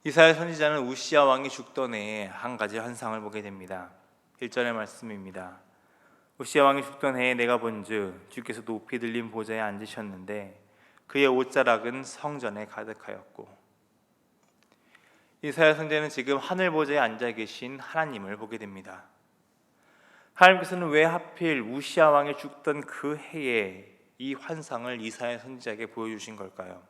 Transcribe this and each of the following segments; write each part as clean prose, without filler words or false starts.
이사야 선지자는 우시야 왕이 죽던 해에 한 가지 환상을 보게 됩니다. 1절의 말씀입니다. 우시야 왕이 죽던 해에 내가 본즉 주께서 높이 들린 보좌에 앉으셨는데 그의 옷자락은 성전에 가득하였고. 이사야 선지자는 지금 하늘 보좌에 앉아 계신 하나님을 보게 됩니다. 하나님께서는 왜 하필 우시야 왕이 죽던 그 해에 이 환상을 이사야 선지자에게 보여주신 걸까요?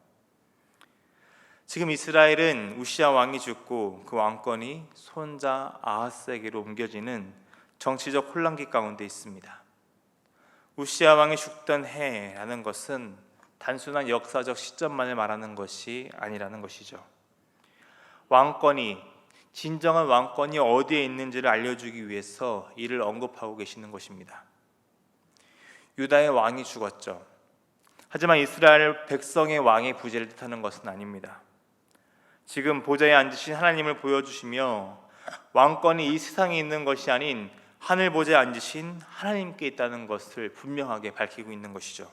지금 이스라엘은 우시야 왕이 죽고 그 왕권이 손자 아하스에게로 옮겨지는 정치적 혼란기 가운데 있습니다. 우시야 왕이 죽던 해라는 것은 단순한 역사적 시점만을 말하는 것이 아니라는 것이죠. 진정한 왕권이 어디에 있는지를 알려주기 위해서 이를 언급하고 계시는 것입니다. 유다의 왕이 죽었죠. 하지만 이스라엘 백성의 왕의 부재를 뜻하는 것은 아닙니다. 지금 보좌에 앉으신 하나님을 보여주시며 왕권이 이 세상에 있는 것이 아닌 하늘 보좌에 앉으신 하나님께 있다는 것을 분명하게 밝히고 있는 것이죠.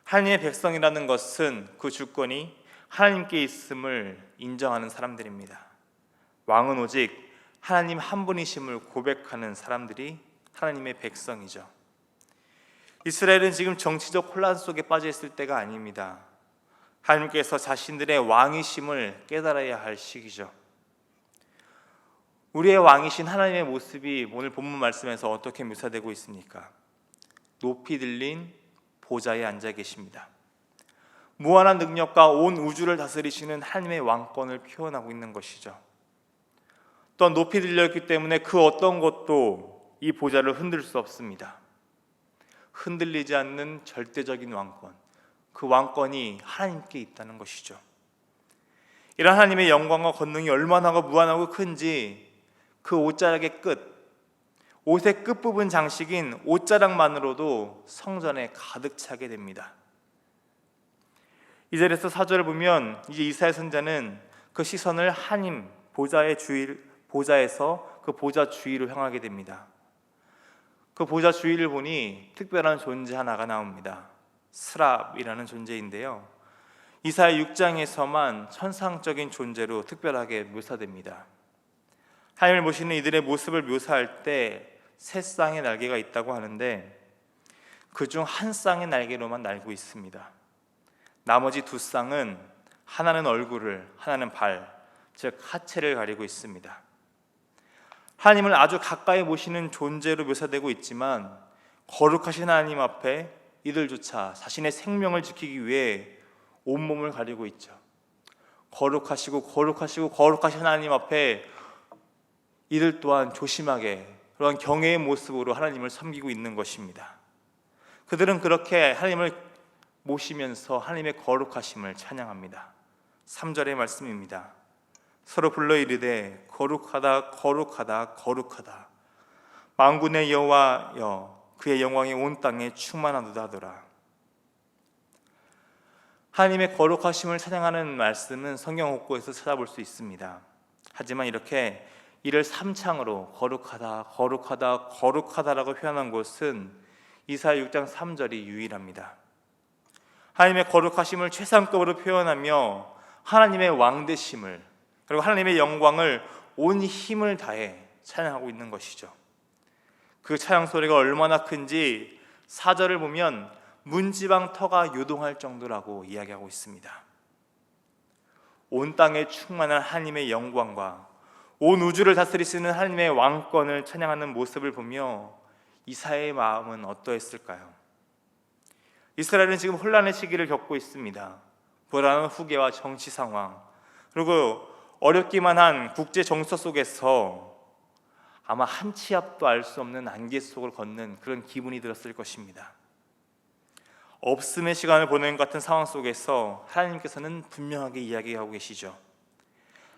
하나님의 백성이라는 것은 그 주권이 하나님께 있음을 인정하는 사람들입니다. 왕은 오직 하나님 한 분이심을 고백하는 사람들이 하나님의 백성이죠. 이스라엘은 지금 정치적 혼란 속에 빠져 있을 때가 아닙니다. 하나님께서 자신들의 왕이심을 깨달아야 할 시기죠. 우리의 왕이신 하나님의 모습이 오늘 본문 말씀에서 어떻게 묘사되고 있습니까? 높이 들린 보좌에 앉아 계십니다. 무한한 능력과 온 우주를 다스리시는 하나님의 왕권을 표현하고 있는 것이죠. 또한 높이 들렸기 때문에 그 어떤 것도 이 보좌를 흔들 수 없습니다. 흔들리지 않는 절대적인 왕권, 그 왕권이 하나님께 있다는 것이죠. 이런 하나님의 영광과 권능이 얼마나 무한하고 큰지 그 옷자락의 옷의 끝부분 장식인 옷자락만으로도 성전에 가득 차게 됩니다. 이 절에서 4절을 보면 이제 이사야 선지자는 그 시선을 하나님 보좌에서 그 보좌 주위로 향하게 됩니다. 그 보좌 주위를 보니 특별한 존재 하나가 나옵니다. 스랍이라는 존재인데요, 이사야 6장에서만 천상적인 존재로 특별하게 묘사됩니다. 하나님을 보시는 이들의 모습을 묘사할 때 세 쌍의 날개가 있다고 하는데 그중 한 쌍의 날개로만 날고 있습니다. 나머지 두 쌍은 하나는 얼굴을, 하나는 발, 즉 하체를 가리고 있습니다. 하나님을 아주 가까이 보시는 존재로 묘사되고 있지만 거룩하신 하나님 앞에 이들조차 자신의 생명을 지키기 위해 온몸을 가리고 있죠. 거룩하시고 거룩하신 하나님 앞에 이들 또한 조심하게 그런 경외의 모습으로 하나님을 섬기고 있는 것입니다. 그들은 그렇게 하나님을 모시면서 하나님의 거룩하심을 찬양합니다. 3절의 말씀입니다. 서로 불러 이르되 거룩하다 거룩하다 거룩하다 만군의 여호와여 그의 영광이 온 땅에 충만하도다 하더라. 하나님의 거룩하심을 찬양하는 말씀은 성경 곳곳에서 찾아볼 수 있습니다. 하지만 이렇게 이를 3창으로 거룩하다 거룩하다 거룩하다라고 표현한 곳은 이사야 6장 3절이 유일합니다. 하나님의 거룩하심을 최상급으로 표현하며 하나님의 왕되심을, 그리고 하나님의 영광을 온 힘을 다해 찬양하고 있는 것이죠. 그 찬양 소리가 얼마나 큰지 4절을 보면 문지방 터가 요동할 정도라고 이야기하고 있습니다. 온 땅에 충만한 하나님의 영광과 온 우주를 다스리시는 하나님의 왕권을 찬양하는 모습을 보며 이사야의 마음은 어떠했을까요? 이스라엘은 지금 혼란의 시기를 겪고 있습니다. 불안한 후계와 정치 상황, 그리고 어렵기만 한 국제 정서 속에서 아마 한 치 앞도 알 수 없는 안개 속을 걷는 그런 기분이 들었을 것입니다. 없음의 시간을 보내는 것 같은 상황 속에서 하나님께서는 분명하게 이야기하고 계시죠.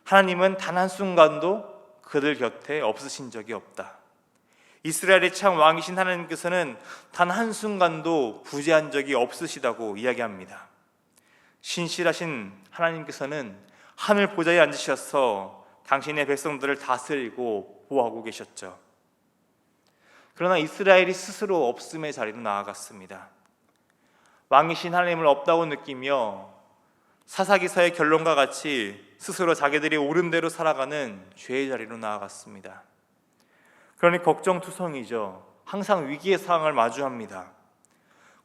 하나님은 단 한순간도 그들 곁에 없으신 적이 없다. 이스라엘의 참 왕이신 하나님께서는 단 한순간도 부재한 적이 없으시다고 이야기합니다. 신실하신 하나님께서는 하늘 보좌에 앉으셔서 당신의 백성들을 다스리고 보호하고 계셨죠. 그러나 이스라엘이 스스로 없음의 자리로 나아갔습니다. 왕이신 하나님을 없다고 느끼며 사사기사의 결론과 같이 스스로 자기들이 옳은 대로 살아가는 죄의 자리로 나아갔습니다. 그러니 걱정투성이죠. 항상 위기의 상황을 마주합니다.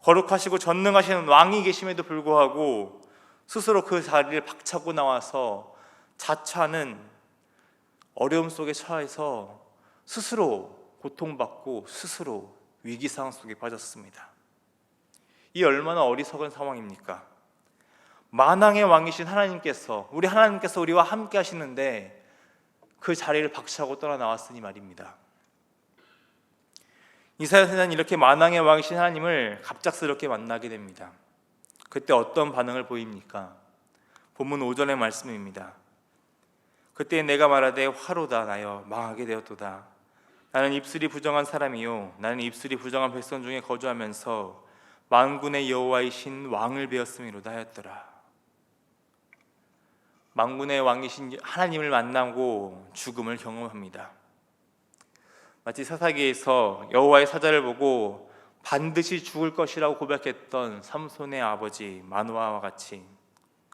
거룩하시고 전능하신 왕이 계심에도 불구하고 스스로 그 자리를 박차고 나와서 자처하는 어려움 속에 처해서 스스로 고통받고 스스로 위기 상황 속에 빠졌습니다. 이 얼마나 어리석은 상황입니까? 만왕의 왕이신 하나님께서, 우리 하나님께서 우리와 함께 하시는데 그 자리를 박차고 떠나 나왔으니 말입니다. 이사야 선지자는 이렇게 만왕의 왕이신 하나님을 갑작스럽게 만나게 됩니다. 그때 어떤 반응을 보입니까? 본문 5절의 말씀입니다. 그때 내가 말하되 화로다 나여 망하게 되었도다. 나는 입술이 부정한 사람이요 나는 입술이 부정한 백성 중에 거주하면서 만군의 여호와이신 왕을 배웠음이로다 하였더라. 만군의 왕이신 하나님을 만나고 죽음을 경험합니다. 마치 사사기에서 여호와의 사자를 보고 반드시 죽을 것이라고 고백했던 삼손의 아버지 마노아와 같이,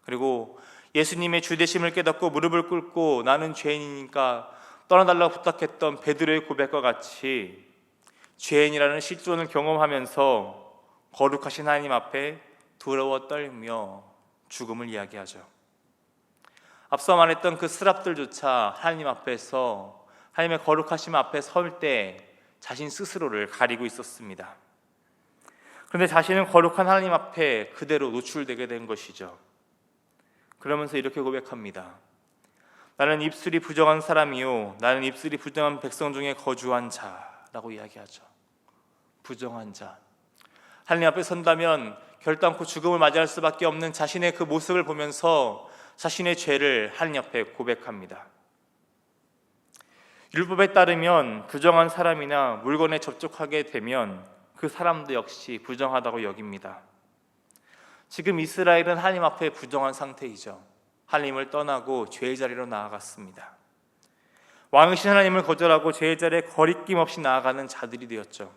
그리고 예수님의 주되심을 깨닫고 무릎을 꿇고 나는 죄인이니까 떠나달라고 부탁했던 베드로의 고백과 같이 죄인이라는 실존을 경험하면서 거룩하신 하나님 앞에 두려워 떨며 죽음을 이야기하죠. 앞서 말했던 그 스랍들조차 하나님 앞에서, 하나님의 거룩하심 앞에 설 때 자신 스스로를 가리고 있었습니다. 그런데 자신은 거룩한 하나님 앞에 그대로 노출되게 된 것이죠. 그러면서 이렇게 고백합니다. 나는 입술이 부정한 사람이요 나는 입술이 부정한 백성 중에 거주한 자라고 이야기하죠. 부정한 자. 하나님 앞에 선다면 결단코 죽음을 맞이할 수밖에 없는 자신의 그 모습을 보면서 자신의 죄를 하나님 앞에 고백합니다. 율법에 따르면 부정한 사람이나 물건에 접촉하게 되면 그 사람도 역시 부정하다고 여깁니다. 지금 이스라엘은 하나님 앞에 부정한 상태이죠. 하나님을 떠나고 죄의 자리로 나아갔습니다. 왕이신 하나님을 거절하고 죄의 자리에 거리낌 없이 나아가는 자들이 되었죠.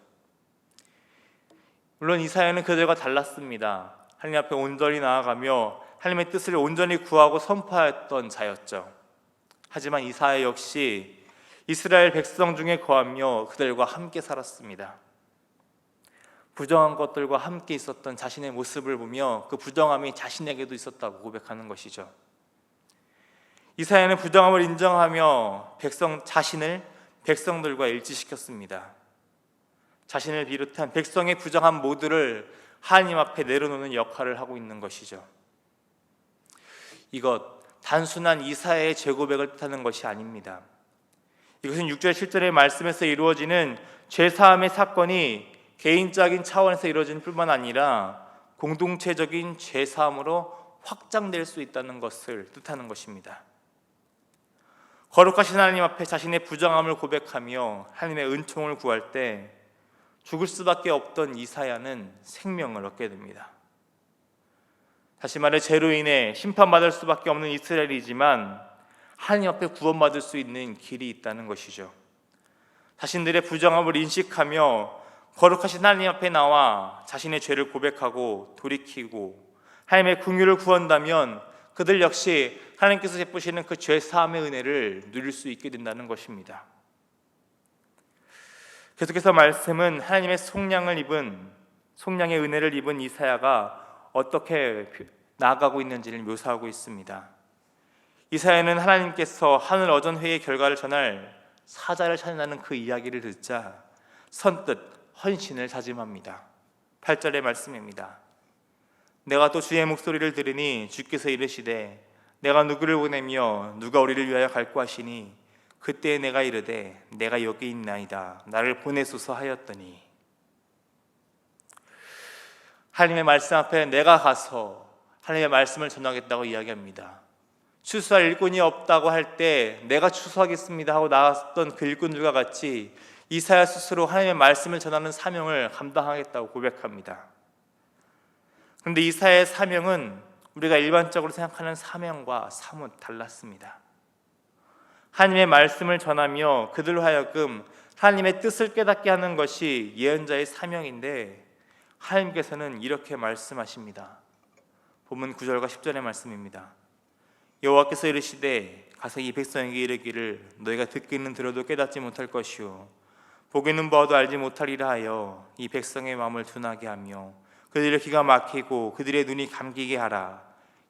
물론 이사야는 그들과 달랐습니다. 하나님 앞에 온전히 나아가며 하나님의 뜻을 온전히 구하고 선포하였던 자였죠. 하지만 이사야 역시 이스라엘 백성 중에 거하며 그들과 함께 살았습니다. 부정한 것들과 함께 있었던 자신의 모습을 보며 그 부정함이 자신에게도 있었다고 고백하는 것이죠. 이사야는 부정함을 인정하며 자신을 백성들과 일치시켰습니다. 자신을 비롯한 백성의 부정함 모두를 하나님 앞에 내려놓는 역할을 하고 있는 것이죠. 이것 단순한 이사야의 재고백을 뜻하는 것이 아닙니다. 이것은 6절 7절의 말씀에서 이루어지는 죄사함의 사건이 개인적인 차원에서 이루어질 뿐만 아니라 공동체적인 죄사함으로 확장될 수 있다는 것을 뜻하는 것입니다. 거룩하신 하나님 앞에 자신의 부정함을 고백하며 하나님의 은총을 구할 때 죽을 수밖에 없던 이사야는 생명을 얻게 됩니다. 다시 말해 죄로 인해 심판받을 수밖에 없는 이스라엘이지만 하나님 앞에 구원받을 수 있는 길이 있다는 것이죠. 자신들의 부정함을 인식하며 거룩하신 하나님 앞에 나와 자신의 죄를 고백하고 돌이키고 하나님의 긍휼을 구한다면 그들 역시 하나님께서 베푸시는 그 죄 사함의 은혜를 누릴 수 있게 된다는 것입니다. 계속해서 말씀은 하나님의 속량의 은혜를 입은 이사야가 어떻게 나아가고 있는지를 묘사하고 있습니다. 이사야는 하나님께서 하늘 어전회의 결과를 전할 사자를 찾는다는 그 이야기를 듣자 선뜻 헌신을 다짐합니다. 8절의 말씀입니다. 내가 또 주의 목소리를 들으니 주께서 이르시되 내가 누구를 보내며 누가 우리를 위하여 갈고 하시니 그때 내가 이르되 내가 여기 있나이다 나를 보내소서 하였더니, 하나님의 말씀 앞에 내가 가서 하나님의 말씀을 전하겠다고 이야기합니다. 추수할 일꾼이 없다고 할 때 내가 추수하겠습니다 하고 나왔던 그 일꾼들과 같이 이사야 스스로 하나님의 말씀을 전하는 사명을 감당하겠다고 고백합니다. 그런데 이사야의 사명은 우리가 일반적으로 생각하는 사명과 사뭇 달랐습니다. 하나님의 말씀을 전하며 그들로 하여금 하나님의 뜻을 깨닫게 하는 것이 예언자의 사명인데 하나님께서는 이렇게 말씀하십니다. 본문 9절과 10절의 말씀입니다. 여호와께서 이르시되 가서 이 백성에게 이르기를 너희가 듣기는 들어도 깨닫지 못할 것이요 보기는 보아도 알지 못하리라 하여 이 백성의 마음을 둔하게 하며 그들의 귀가 막히고 그들의 눈이 감기게 하라.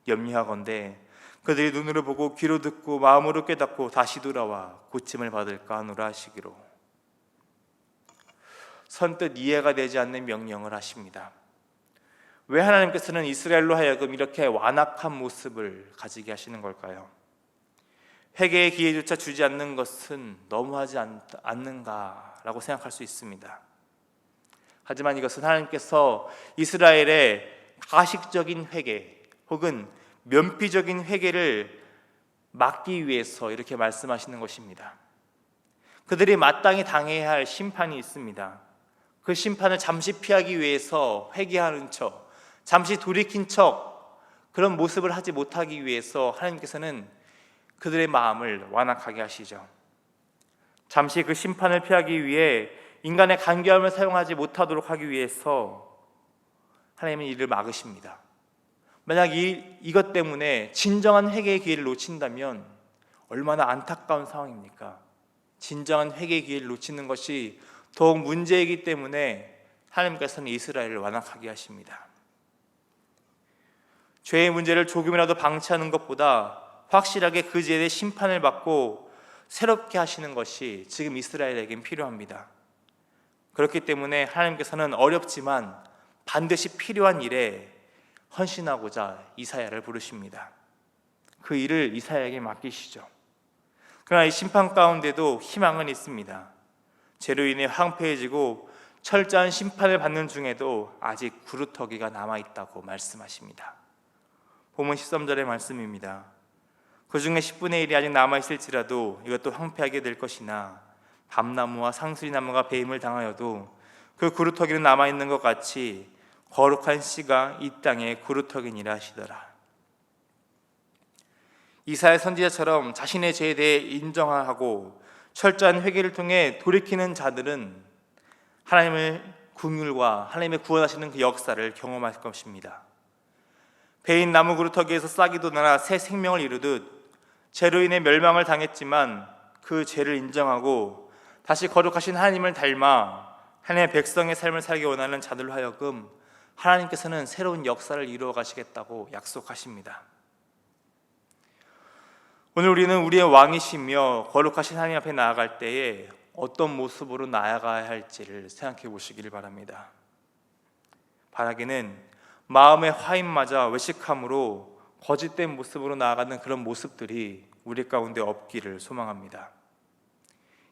염려하건대 그들이 눈으로 보고 귀로 듣고 마음으로 깨닫고 다시 돌아와 고침을 받을까 하노라 하시기로. 선뜻 이해가 되지 않는 명령을 하십니다. 왜 하나님께서는 이스라엘로 하여금 이렇게 완악한 모습을 가지게 하시는 걸까요? 회개의 기회조차 주지 않는 것은 너무하지 않는가라고 생각할 수 있습니다. 하지만 이것은 하나님께서 이스라엘의 가식적인 회개 혹은 면피적인 회개를 막기 위해서 이렇게 말씀하시는 것입니다. 그들이 마땅히 당해야 할 심판이 있습니다. 그 심판을 잠시 피하기 위해서 회개하는 척, 잠시 돌이킨 척 그런 모습을 하지 못하기 위해서 하나님께서는 그들의 마음을 완악하게 하시죠. 잠시 그 심판을 피하기 위해 인간의 간교함을 사용하지 못하도록 하기 위해서 하나님은 이를 막으십니다. 만약 이것 때문에 진정한 회개의 기회를 놓친다면 얼마나 안타까운 상황입니까? 진정한 회개의 기회를 놓치는 것이 더욱 문제이기 때문에 하나님께서는 이스라엘을 완악하게 하십니다. 죄의 문제를 조금이라도 방치하는 것보다 확실하게 그 죄에 대해 심판을 받고 새롭게 하시는 것이 지금 이스라엘에겐 필요합니다. 그렇기 때문에 하나님께서는 어렵지만 반드시 필요한 일에 헌신하고자 이사야를 부르십니다. 그 일을 이사야에게 맡기시죠. 그러나 이 심판 가운데도 희망은 있습니다. 죄로 인해 황폐해지고 철저한 심판을 받는 중에도 아직 구루터기가 남아있다고 말씀하십니다. 본문 13절의 말씀입니다. 그 중에 10분의 1이 아직 남아있을지라도 이것도 황폐하게 될 것이나 밤나무와 상수리나무가 배임을 당하여도 그 구루터기는 남아있는 것 같이 거룩한 씨가 이 땅에 구루터기니라 하시더라. 이사야 선지자처럼 자신의 죄에 대해 인정하고 철저한 회개를 통해 돌이키는 자들은 하나님의 긍휼과 하나님의 구원하시는 그 역사를 경험할 것입니다. 배인 나무 구루터기에서 싹이 돋아 새 생명을 이루듯 죄로 인해 멸망을 당했지만 그 죄를 인정하고 다시 거룩하신 하나님을 닮아 하나님의 백성의 삶을 살기 원하는 자들로 하여금 하나님께서는 새로운 역사를 이루어 가시겠다고 약속하십니다. 오늘 우리는 우리의 왕이시며 거룩하신 하나님 앞에 나아갈 때에 어떤 모습으로 나아가야 할지를 생각해 보시기를 바랍니다. 바라기는 마음의 화인마저 외식함으로 거짓된 모습으로 나아가는 그런 모습들이 우리 가운데 없기를 소망합니다.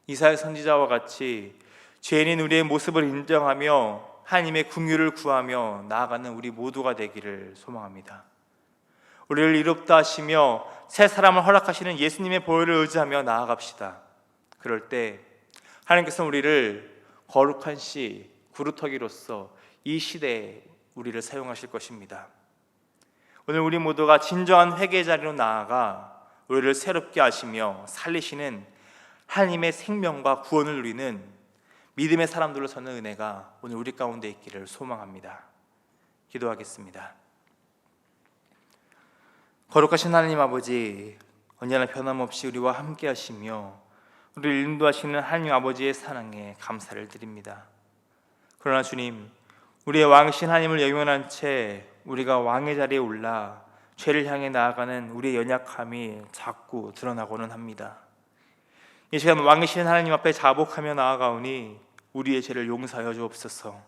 이사야 선지자와 같이 죄인인 우리의 모습을 인정하며 하나님의 긍휼을 구하며 나아가는 우리 모두가 되기를 소망합니다. 우리를 이롭다 하시며 새 사람을 허락하시는 예수님의 보혈을 의지하며 나아갑시다. 그럴 때 하나님께서는 우리를 거룩한 씨, 구루터기로서 이 시대에 우리를 사용하실 것입니다. 오늘 우리 모두가 진정한 회개의 자리로 나아가 우리를 새롭게 하시며 살리시는 하나님의 생명과 구원을 누리는 믿음의 사람들로 서는 은혜가 오늘 우리 가운데 있기를 소망합니다. 기도하겠습니다. 거룩하신 하나님 아버지, 언제나 변함없이 우리와 함께 하시며 우리를 인도하시는 하나님 아버지의 사랑에 감사를 드립니다. 그러나 주님, 우리의 왕이신 하나님을 영원한 채 우리가 왕의 자리에 올라 죄를 향해 나아가는 우리의 연약함이 자꾸 드러나고는 합니다. 이 시간 왕이신 하나님 앞에 자복하며 나아가오니 우리의 죄를 용서하여 주옵소서.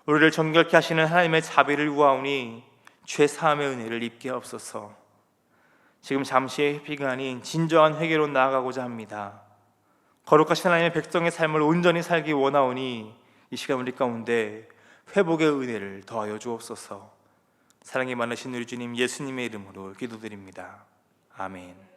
우리를 정결케 하시는 하나님의 자비를 구하오니 죄 사함의 은혜를 입게 하옵소서. 지금 잠시의 회피가 아닌 진정한 회개로 나아가고자 합니다. 거룩하신 하나님의 백성의 삶을 온전히 살기 원하오니 이 시간 우리 가운데 회복의 은혜를 더하여 주옵소서. 사랑이 많으신 우리 주님 예수님의 이름으로 기도드립니다. 아멘.